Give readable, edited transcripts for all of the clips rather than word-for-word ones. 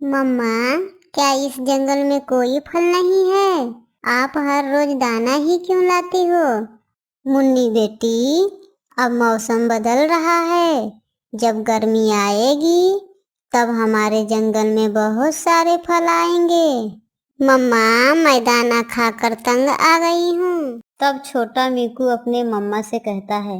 मम्मा, क्या इस जंगल में कोई फल नहीं है? आप हर रोज दाना ही क्यों लाती हो? मुन्नी बेटी, अब मौसम बदल रहा है। जब गर्मी आएगी तब हमारे जंगल में बहुत सारे फल आएंगे। मम्मा, मैं दाना खाकर तंग आ गई हूँ। तब छोटा मीकू अपने मम्मा से कहता है,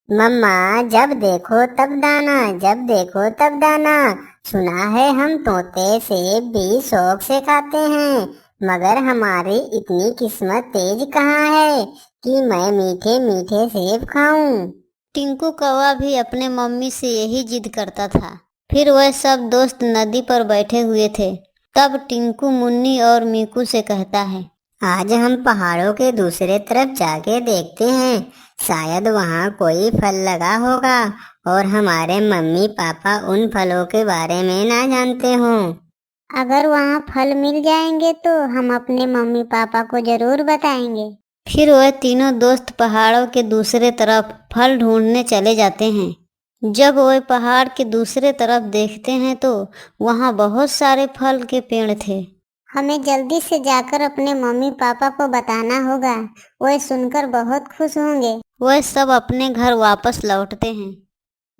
मम्मा, जब देखो तब दाना, जब देखो तब दाना। सुना है हम तोते सेब भी शौक से खाते हैं, मगर हमारी इतनी किस्मत तेज कहाँ है कि मैं मीठे मीठे सेब खाऊं। टिंकू कौवा भी अपने मम्मी से यही जिद करता था। फिर वह सब दोस्त नदी पर बैठे हुए थे। तब टिंकू मुन्नी और मीकू से कहता है, आज हम पहाड़ों के दूसरे तरफ जाके देखते हैं, शायद वहाँ कोई फल लगा होगा और हमारे मम्मी पापा उन फलों के बारे में ना जानते हों। अगर वहाँ फल मिल जाएंगे तो हम अपने मम्मी पापा को जरूर बताएंगे। फिर वह तीनों दोस्त पहाड़ों के दूसरे तरफ फल ढूंढने चले जाते हैं। जब वह पहाड़ के दूसरे तरफ देखते हैं तो वहाँ बहुत सारे फल के पेड़ थे। हमें जल्दी से जाकर अपने मम्मी पापा को बताना होगा, वह सुनकर बहुत खुश होंगे। वह सब अपने घर वापस लौटते हैं।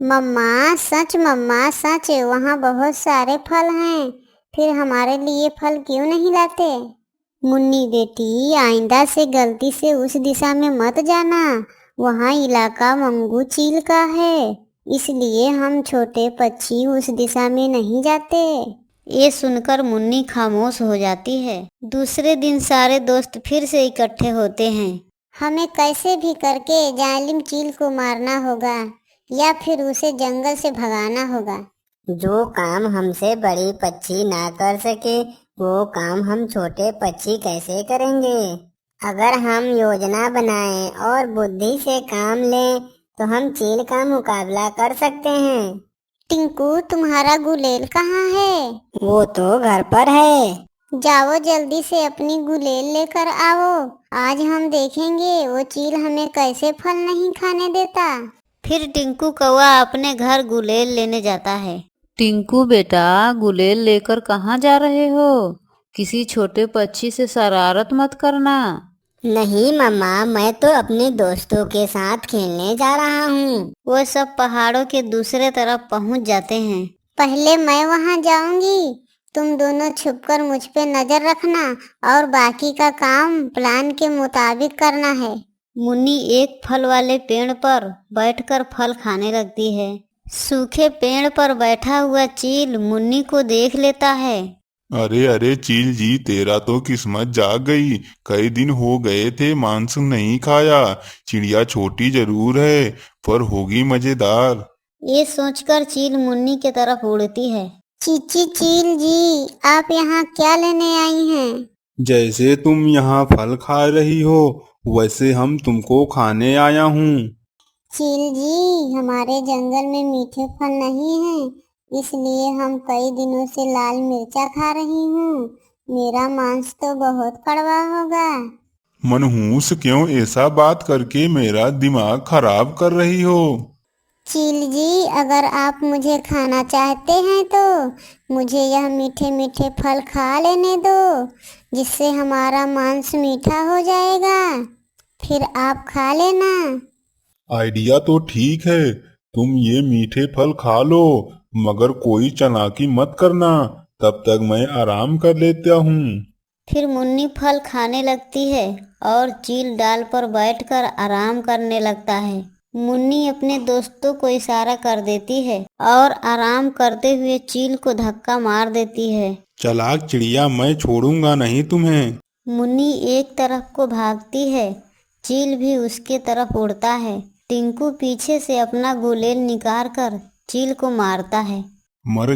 मम्मा सच वहाँ बहुत सारे फल हैं, फिर हमारे लिए फल क्यों नहीं लाते? मुन्नी बेटी, आइंदा से गलती से उस दिशा में मत जाना, वहाँ इलाका मंगू चील का है, इसलिए हम छोटे पक्षी उस दिशा में नहीं जाते। ये सुनकर मुन्नी खामोश हो जाती है। दूसरे दिन सारे दोस्त फिर से इकट्ठे होते हैं। हमें कैसे भी करके जालिम चील को मारना होगा या फिर उसे जंगल से भगाना होगा। जो काम हमसे बड़ी पक्षी ना कर सके वो काम हम छोटे पक्षी कैसे करेंगे? अगर हम योजना बनाएं और बुद्धि से काम लें तो हम चील का मुकाबला कर सकते हैं। टिंकू, तुम्हारा गुलेल कहाँ है? वो तो घर पर है। जाओ जल्दी से अपनी गुलेल लेकर आओ, आज हम देखेंगे वो चील हमें कैसे फल नहीं खाने देता। फिर टिंकू कौवा अपने घर गुलेल लेने जाता है। टिंकू बेटा, गुलेल लेकर कहाँ जा रहे हो? किसी छोटे पक्षी से शरारत मत करना। नहीं मम्मा, मैं तो अपने दोस्तों के साथ खेलने जा रहा हूँ। वो सब पहाड़ों के दूसरे तरफ पहुँच जाते हैं। पहले मैं वहाँ जाऊंगी, तुम दोनों छुपकर मुझ पे नजर रखना और बाकी का काम प्लान के मुताबिक करना है। मुन्नी एक फल वाले पेड़ पर बैठकर फल खाने लगती है। सूखे पेड़ पर बैठा हुआ चील मुन्नी को देख लेता है। अरे अरे चील जी, तेरा तो किस्मत जाग गई। कई दिन हो गए थे मांस नहीं खाया। चिड़िया छोटी जरूर है पर होगी मजेदार। ये सोचकर चील मुन्नी की तरफ उड़ती है। चीची चील जी, आप यहाँ क्या लेने आई हैं? जैसे तुम यहाँ फल खा रही हो वैसे हम तुमको खाने आया हूँ। चील जी, हमारे जंगल में मीठे फल नहीं हैं, इसलिए हम कई दिनों से लाल मिर्चा खा रही हूँ। मेरा मांस तो बहुत कड़वा होगा। मनहूस, क्यों ऐसा बात करके मेरा दिमाग खराब कर रही हो? चील जी, अगर आप मुझे खाना चाहते हैं तो मुझे यह मीठे मीठे फल खा लेने दो, जिससे हमारा मांस मीठा हो जाएगा, फिर आप खा लेना। आइडिया तो ठीक है, तुम ये मीठे फल खा लो, मगर कोई चालाकी मत करना, तब तक मैं आराम कर लेता हूँ। फिर मुन्नी फल खाने लगती है और चील डाल पर बैठकर आराम करने लगता है। मुन्नी अपने दोस्तों को इशारा कर देती है और आराम करते हुए चील को धक्का मार देती है। चालाक चिड़िया, मैं छोड़ूंगा नहीं तुम्हें। मुन्नी एक तरफ को भागती है, चील भी उसके तरफ उड़ता है। टिंकू पीछे से अपना गुलेल निकाल कर चील को मारता है। मर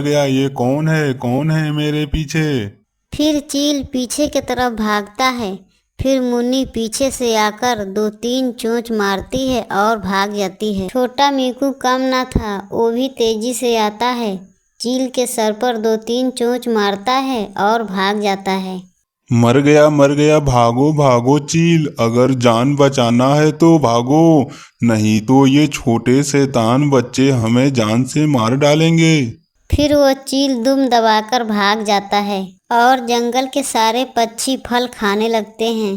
गया, ये कौन है मेरे पीछे? फिर चील पीछे की तरफ भागता है। फिर मुन्नी पीछे से आकर 2-3 चोंच मारती है और भाग जाती है। छोटा मीकू कम ना था, वो भी तेजी से आता है, चील के सर पर 2-3 चोंच मारता है और भाग जाता है। मर गया, भागो भागो चील, अगर जान बचाना है तो भागो, नहीं तो ये छोटे शैतान बच्चे हमें जान से मार डालेंगे। फिर वो चील दुम दबाकर भाग जाता है और जंगल के सारे पक्षी फल खाने लगते हैं।